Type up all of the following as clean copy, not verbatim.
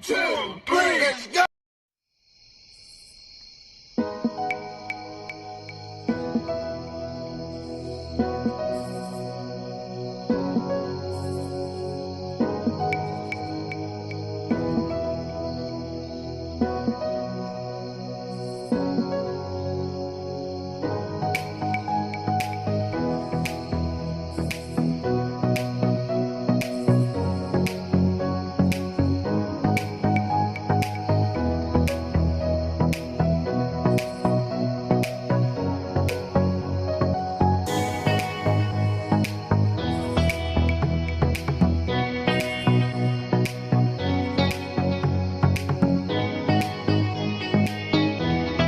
2, 3, let's go!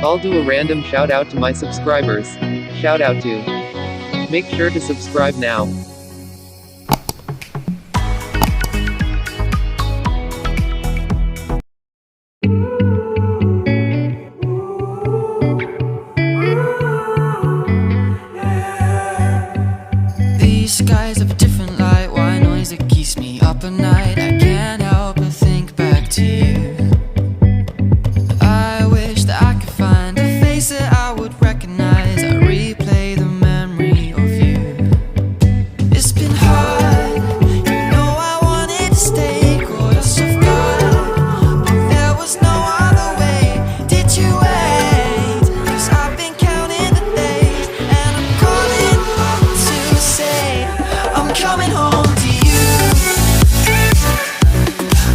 I'll do a random shout out to my subscribers. Shout out to. Make sure to subscribe now. These skies have a different light, white noise that keeps me up at night. I can't help but think back to you. I wish that I could find a face that I would recognize. I replay the memory of you. It's been hard, you know I wanted to stay, caught us off guard, but there was no other way. Did you wait? 'Cause I've been counting the days, and I'm calling up to say I'm coming home to you.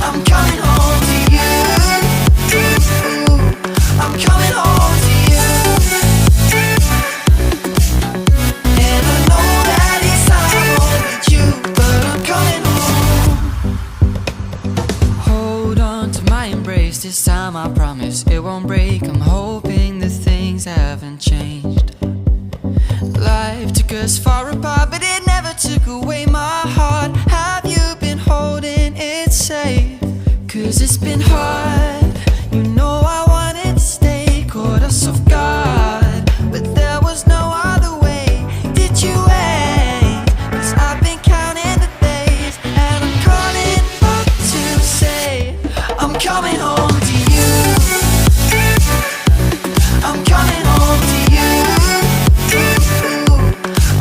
I'm coming home to you. I'm coming home to you. And I know that it's time with you, but I'm coming home. Hold on to my embrace, this time I promise it won't break. I'm hoping that things haven't changed. Life took us far apart, but it never took away my heart. Have you been holding it safe? 'Cause it's been hard, you know I wanted to stay, caught us off guard, but there was no other way. Did you wait? 'Cause I've been counting the days, and I'm calling up to say I'm coming home to you. I'm coming home to you.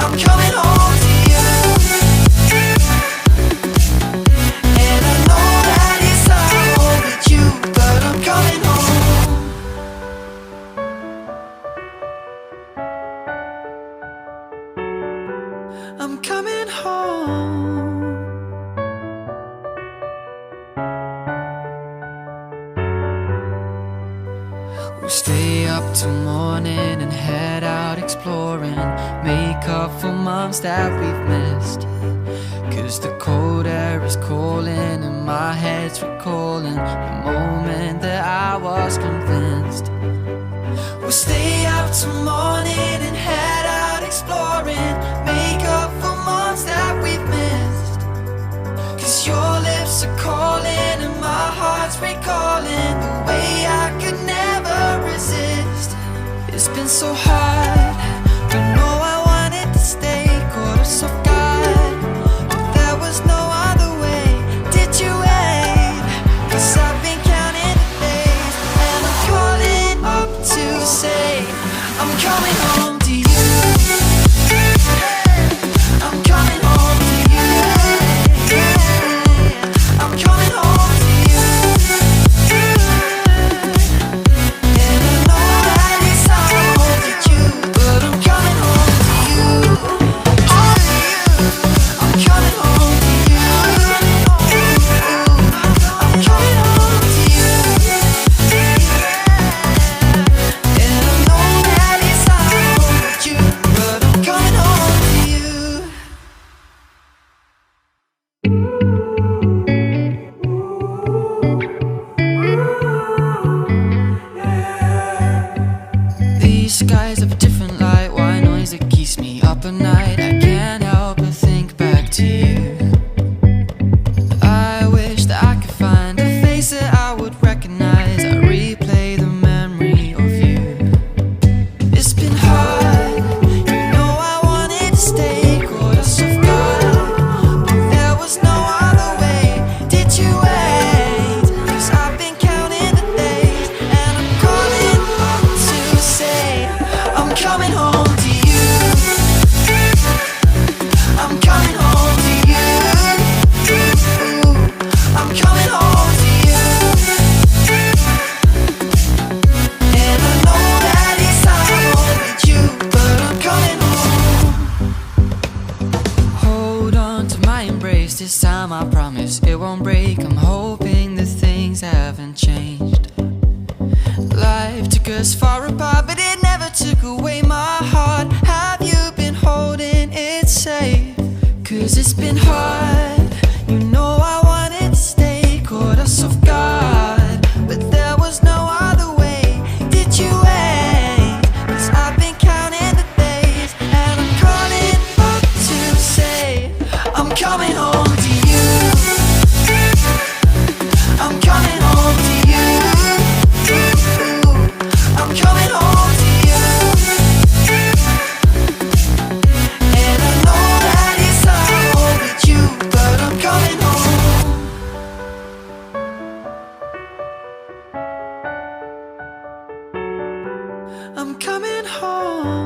I'm coming home to you. And I know that it's time with you, but I'm coming home. I'm coming home. We'll stay up till morning and head out exploring, make up for months that we've missed. 'Cause the cold air is calling and my head's recalling the moment that I was convinced. We'll stay up till morning and head out exploring, make up for months that we've missed. 'Cause your lips are calling and my heart's recalling the way I could never resist. It's been so hard, but no, I wanted to stay, caught us off guard, but there was no other way. Did you wait? 'Cause I've been counting the days, and I'm calling up to say I'm coming home to you. I'm coming home to you. I'm coming home to you. And I know that it's time with you, it won't break. I'm hoping that things haven't changed. Life took us far apart, but it never took away my heart. Have you been holding it safe? 'Cause it's been hard. You know I wanted to stay, caught us off guard, but there was no other way. Did you wait? 'Cause I've been counting the days, and I'm calling up to say I'm coming home to you. I'm coming home to you. I'm coming home to you. And I know that it's hard with you, but I'm coming home. I'm coming home.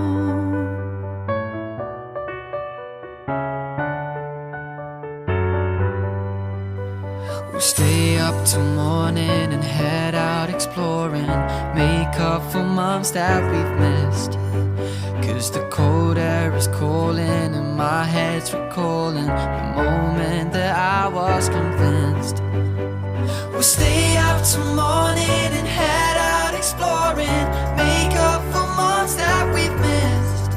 We'll stay up till morning and head out exploring, make up for months that we've missed. 'Cause the cold air is calling and my head's recalling the moment that I was convinced. We'll stay up till morning and head out exploring, make up for months that we've missed.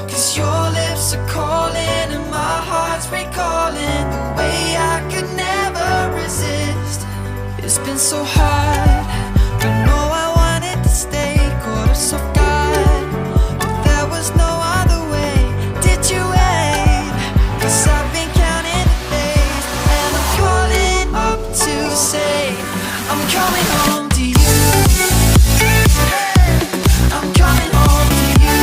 'Cause your lips are calling and my heart's recalling the way I could never resist. It's been so hard, but no, I wanted to stay, caught us off guard, but there was no other way. Did you wait? 'Cause I've been counting the days, and I'm calling up to say I'm coming home to you. I'm coming home to you.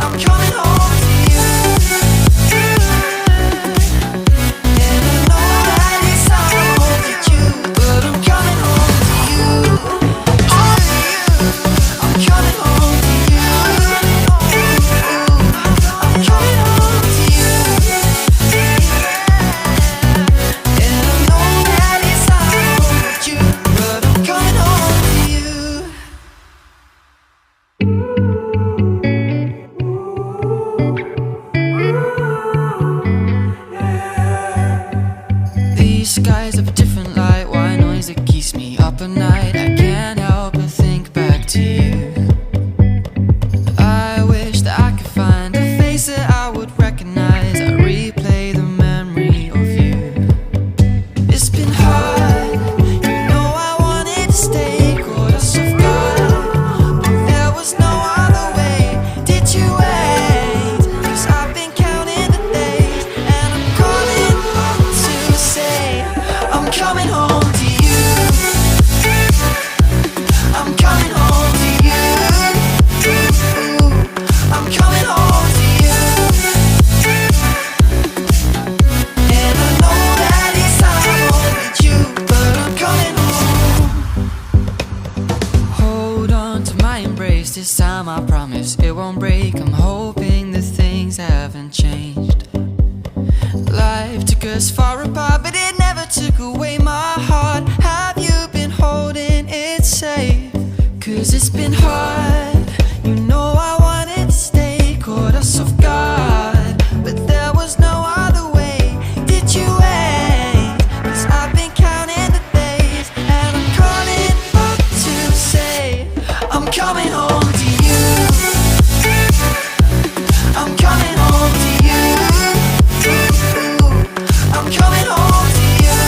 I'm coming home to you. And I know that it's hard with you, but I'm coming home to you. I'm coming home to you. I'm coming home to you. And I know that it's hard with you, but I'm coming home to you. These skies have a different light, white noise that keeps me up at night. I can't help but think back to you. I wish that I could find a face that I would recognize. I replay the memory of you. It's been hard, you know I wanted to stay, caught us off guard, but there was no other way. Did you wait? 'Cause I've been counting the days, and I'm calling up to say I'm coming home to you. I'm coming home to you. I'm coming home to you. And I know that it's hard with you, but I'm coming home. Hold on to my embrace, this time I promise it won't break. I'm hoping that things haven't changed. Life took us far apart, but it never took away my heart. Have you been holding it safe? 'Cause it's been hard, you know I wanted to stay, caught us off guard, but there was no other way. Did you wait? 'Cause I've been counting the days, and I'm calling up to say I'm coming home to you. I'm coming home to you. I'm coming home to you.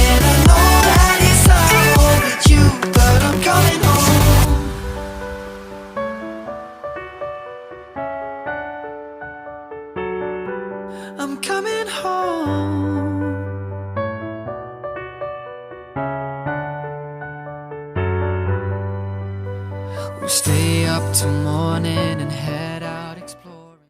And I know that it's hard with you, but I'm coming home. I'm coming home.